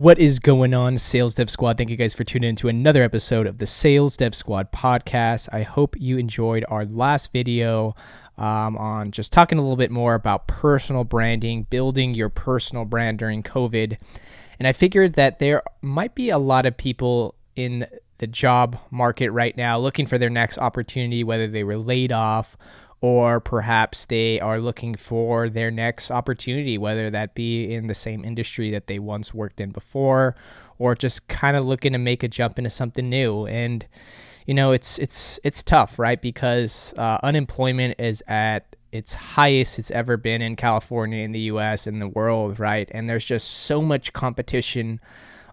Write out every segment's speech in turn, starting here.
What is going on, Sales Dev Squad? Thank you guys for tuning in to another episode of the Sales Dev Squad podcast. I hope you enjoyed our last video on just talking a little bit more about personal branding, building your personal brand during COVID. And I figured that there might be a lot of people in the job market right now looking for their next opportunity, whether they were laid off or perhaps they are looking for their next opportunity, whether that be in the same industry that they once worked in before, or just kind of looking to make a jump into something new. And you know, it's tough, right? Because unemployment is at its highest it's ever been in California, in the U.S., in the world, right? And there's just so much competition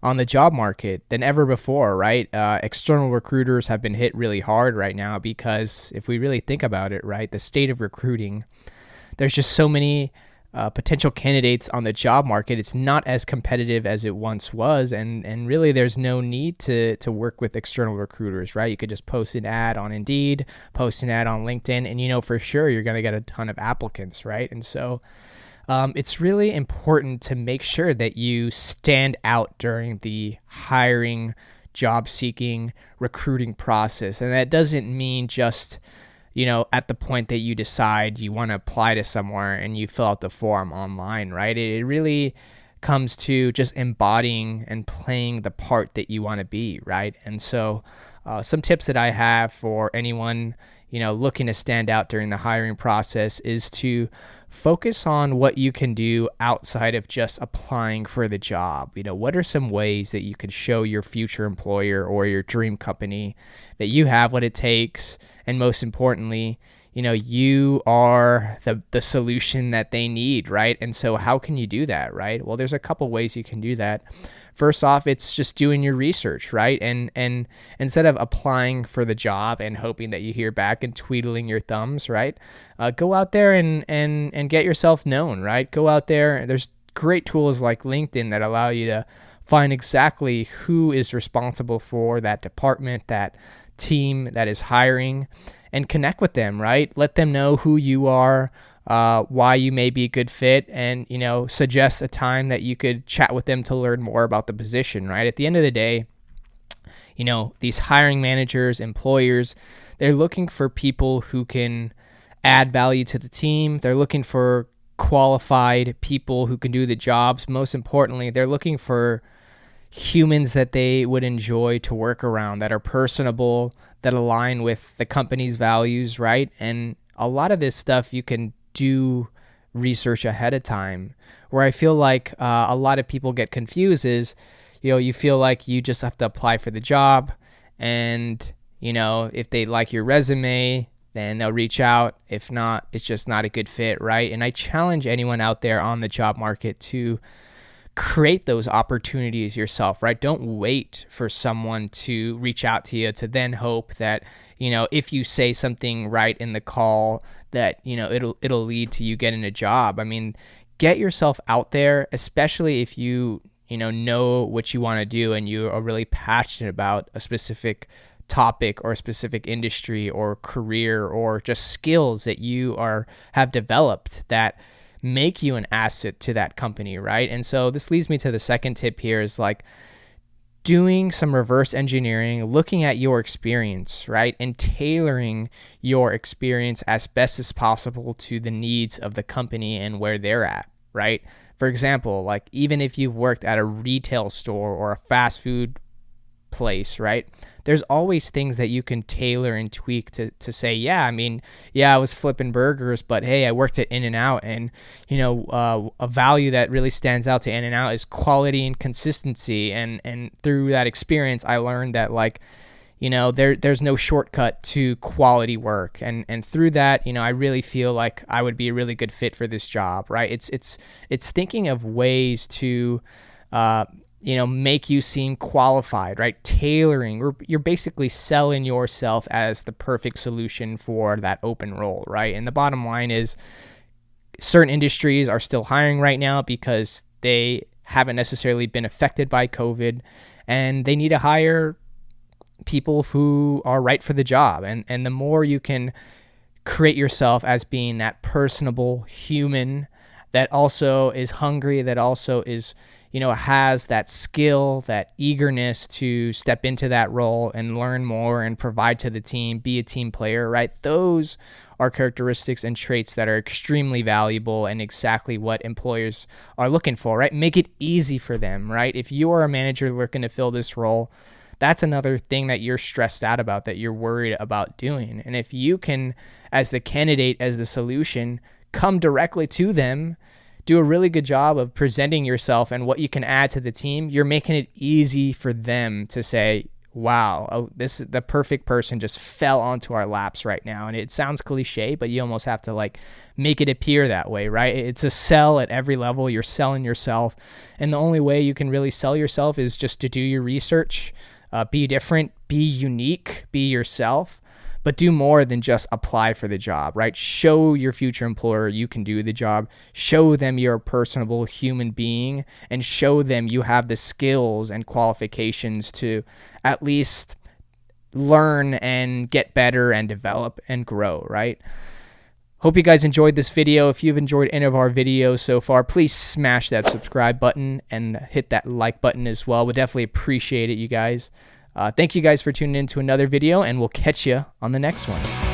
on the job market than ever before, right? External recruiters have been hit really hard right now because if we really think about it, right, the state of recruiting, there's just so many potential candidates on the job market. It's not as competitive as it once was, and really there's no need to work with external recruiters, right? You could just post an ad on Indeed, post an ad on LinkedIn, and you know for sure you're going to get a ton of applicants, right? And so it's really important to make sure that you stand out during the hiring, job seeking, recruiting process. And that doesn't mean just, you know, at the point that you decide you want to apply to somewhere and you fill out the form online, right? It really comes to just embodying and playing the part that you want to be, right? And so some tips that I have for anyone, you know, looking to stand out during the hiring process is to focus on what you can do outside of just applying for the job. You know, what are some ways that you could show your future employer or your dream company that you have what it takes, and most importantly, you know, you are the solution that they need, right? And so how can you do that, right? Well, there's a couple ways you can do that. First off, it's just doing your research, right? And instead of applying for the job and hoping that you hear back and twiddling your thumbs, right? Go out there and get yourself known, right? Go out there. There's great tools like LinkedIn that allow you to find exactly who is responsible for that department, that team that is hiring, and connect with them, right? Let them know who you are, why you may be a good fit, and, you know, suggest a time that you could chat with them to learn more about the position, right? At the end of the day, you know, these hiring managers, employers, they're looking for people who can add value to the team. They're looking for qualified people who can do the jobs. Most importantly, they're looking for humans that they would enjoy to work around, that are personable, that align with the company's values, right? And a lot of this stuff you can do research ahead of time. Where I feel like a lot of people get confused is, you know, you feel like you just have to apply for the job, and, you know, if they like your resume, then they'll reach out. If not, it's just not a good fit, right? And I challenge anyone out there on the job market to create those opportunities yourself, right? Don't wait for someone to reach out to you to then hope that, you know, if you say something right in the call that, you know, it'll lead to you getting a job. I mean, get yourself out there, especially if you know what you want to do and you are really passionate about a specific topic or a specific industry or career or just skills that you have developed that make you an asset to that company, right? And so this leads me to the second tip here is like doing some reverse engineering, looking at your experience, right? And tailoring your experience as best as possible to the needs of the company and where they're at, right? For example, like even if you've worked at a retail store or a fast food place, right? There's always things that you can tailor and tweak to say, yeah, I mean, yeah, I was flipping burgers, but hey, I worked at In-N-Out, and, you know, a value that really stands out to In-N-Out is quality and consistency. And through that experience, I learned that, like, you know, there's no shortcut to quality work. And through that, you know, I really feel like I would be a really good fit for this job, right? It's thinking of ways to, you know, make you seem qualified, right? Tailoring, you're basically selling yourself as the perfect solution for that open role, right? And the bottom line is certain industries are still hiring right now because they haven't necessarily been affected by COVID, and they need to hire people who are right for the job. And the more you can create yourself as being that personable human that also is hungry, that also is, has that skill, that eagerness to step into that role and learn more and provide to the team, be a team player, right? Those are characteristics and traits that are extremely valuable and exactly what employers are looking for, right? Make it easy for them, right? If you are a manager looking to fill this role, that's another thing that you're stressed out about, that you're worried about doing. And if you can, as the candidate, as the solution, come directly to them, do a really good job of presenting yourself and what you can add to the team, you're making it easy for them to say, wow, this is the perfect person just fell onto our laps right now. And it sounds cliche, but you almost have to like make it appear that way, right? It's a sell at every level. You're selling yourself. And the only way you can really sell yourself is just to do your research, be different, be unique, be yourself. But do more than just apply for the job, right? Show your future employer you can do the job. Show them you're a personable human being, and show them you have the skills and qualifications to at least learn and get better and develop and grow, right? Hope you guys enjoyed this video. If you've enjoyed any of our videos so far, please smash that subscribe button and hit that like button as well. We'd definitely appreciate it, you guys. Thank you guys for tuning in to another video, and we'll catch you on the next one.